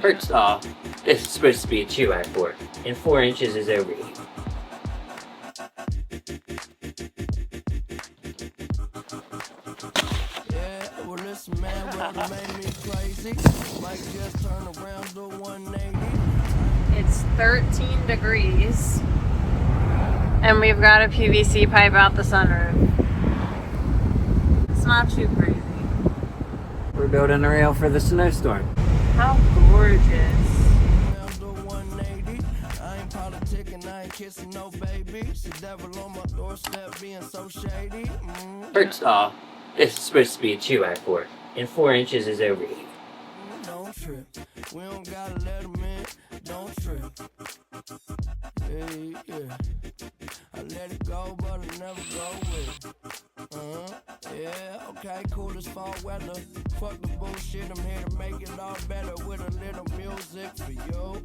First off, this is supposed to be a chillax board, and 4 inches is overheat. It's 13 degrees, and we've got a PVC pipe out the sunroof. It's not too crazy. We're building a rail for the snowstorm. How gorgeous. First off, this is supposed to be a chillax board, and 4 inches is overheat. Don't trip. We don't gotta let them in. Don't trip. Yeah. I let it go, but I never go with it. Yeah, okay, cool as fall weather. Fuck the bullshit, I'm here to make it all better with a little music for you.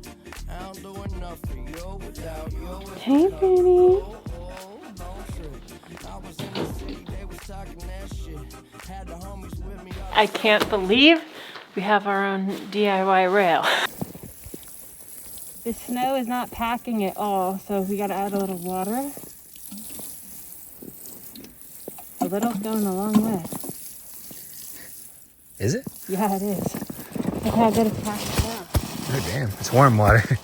I don't do enough for you without you. Hey, baby. Don't trip. I was in the city, they was talking that shit. Had the homies with me. I can't believe we have our own DIY rail. The snow is not packing at all, so we gotta add a little water. A little's going a long way. Is it? Yeah, it is. Look how good it's packed down. Oh damn, it's warm water.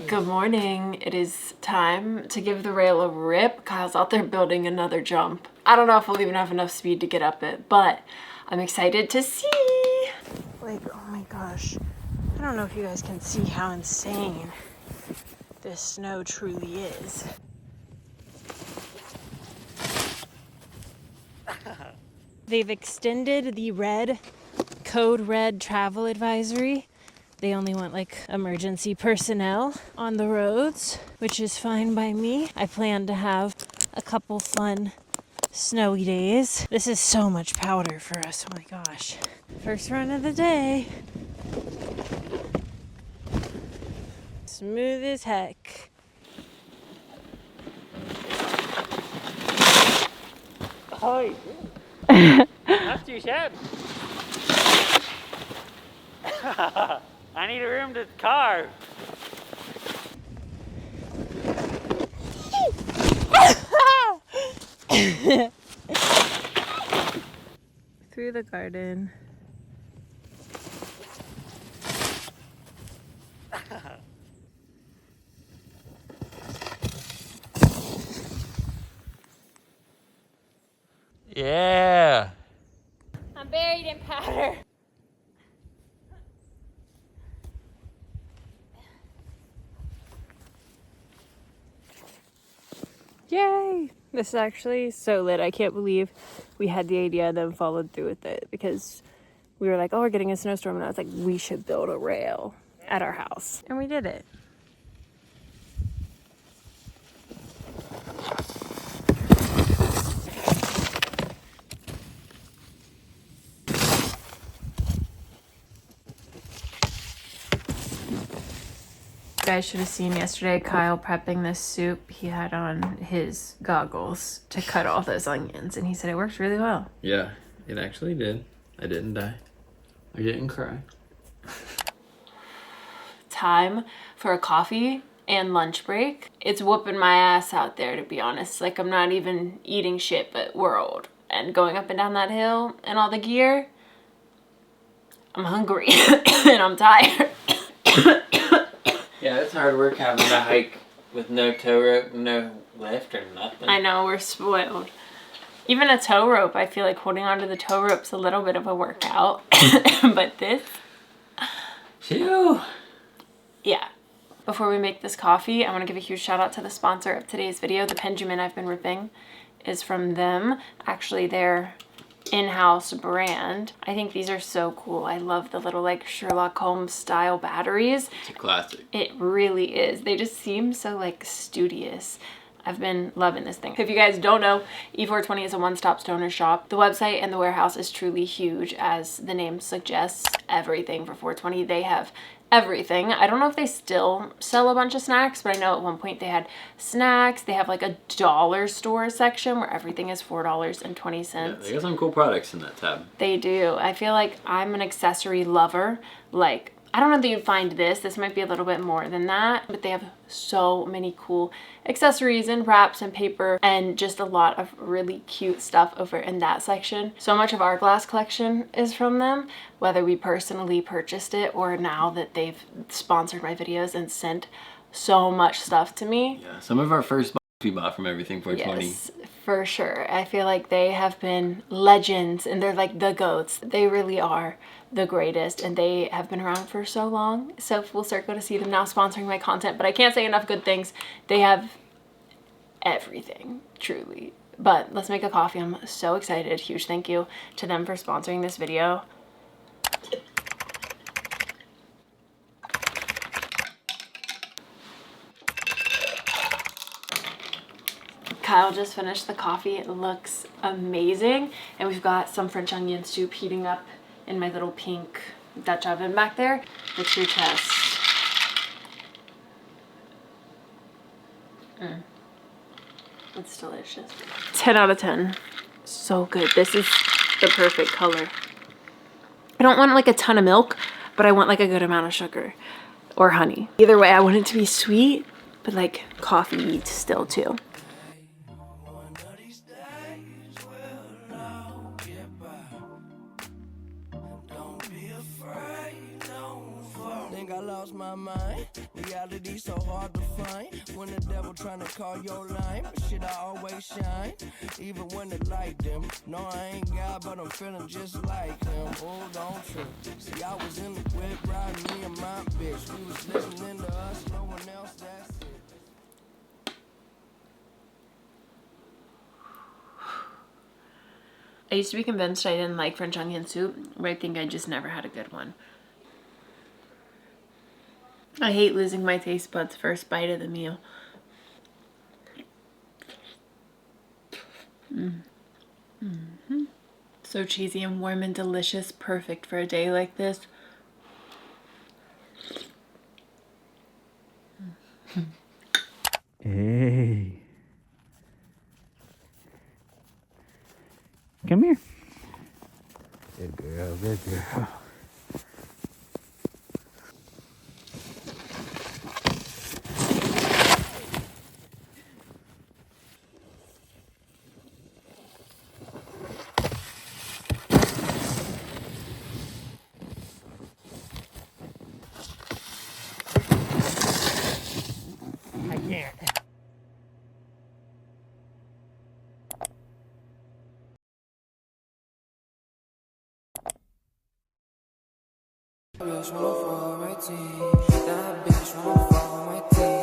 Good morning. It is time to give the rail a rip. Kyle's out there building another jump. I don't know if we'll even have enough speed to get up it, but I'm excited to see. Like, oh my gosh. I don't know if you guys can see how insane this snow truly is. They've extended the code red travel advisory. They only want like emergency personnel on the roads, which is fine by me. I plan to have a couple fun snowy days. This is so much powder for us, oh my gosh. First run of the day. Smooth as heck. Hi. Not too shabby. I need a room to carve. Through the garden. Yeah. I'm buried in powder. Yay! This is actually so lit. I can't believe we had the idea and then followed through with it, because we were like, oh, we're getting a snowstorm, and I was like, we should build a rail at our house. And we did it. You guys should have seen yesterday Kyle prepping this soup. He had on his goggles to cut all those onions, and he said it worked really well. Yeah, it actually did. I didn't die. I didn't cry. Time for a coffee and lunch break. It's whooping my ass out there, to be honest. Like, I'm not even eating shit but world. And going up and down that hill and all the gear, I'm hungry and I'm tired. Yeah, it's hard work having to hike with no tow rope, no lift or nothing. I know, we're spoiled. Even a tow rope, I feel like holding onto the tow rope's a little bit of a workout. But this... Phew. Yeah. Before we make this coffee, I want to give a huge shout out to the sponsor of today's video. The Benjamin I've been ripping is from them. Actually, their in-house brand. I think these are so cool. I love the little like Sherlock Holmes style batteries. It's a classic. It really is. They just seem so like studious. I've been loving this thing. If you guys don't know, E420 is a one-stop stoner shop. The website and the warehouse is truly huge, as the name suggests. Everything for 420. They have everything. I don't know if they still sell a bunch of snacks, but I know at one point they had snacks. They have like a dollar store section where everything is $4.20. Yeah, they got some cool products in that tab. They do. I feel like I'm an accessory lover. Like, I don't know that you'd find this. This might be a little bit more than that, but they have so many cool accessories and wraps and paper and just a lot of really cute stuff over in that section. So much of our glass collection is from them, whether we personally purchased it or now that they've sponsored my videos and sent so much stuff to me. Yeah, some of our first we bought from Everything 420. Yes, for sure. I feel like they have been legends and they're like the GOATs. They really are the greatest and they have been around for so long. So full circle to see them now sponsoring my content, but I can't say enough good things. They have everything, truly. But let's make a coffee. I'm so excited. Huge thank you to them for sponsoring this video. Kyle just finished the coffee. It looks amazing. And we've got some French onion soup heating up in my little pink Dutch oven back there. The true test. It's delicious. 10 out of 10. So good. This is the perfect color. I don't want like a ton of milk, but I want like a good amount of sugar or honey. Either way, I want it to be sweet, but like coffee still too. I lost my mind. Reality so hard to find. When the devil trying to call your line, but shit, I always shine. Even when it light dim. No, I ain't God, but I'm feeling just like him. Hold on, true. See, I was in the whip riding me and my bitch. We was listening to us, no one else. That's it. I used to be convinced I didn't like French onion soup, but I think I just never had a good one. I hate losing my taste buds first bite of the meal. So cheesy and warm and delicious, perfect for a day like this. Hey. Come here. Good girl, good girl. I can't. Bitch wanna fall my team. That bitch wanna fall my team.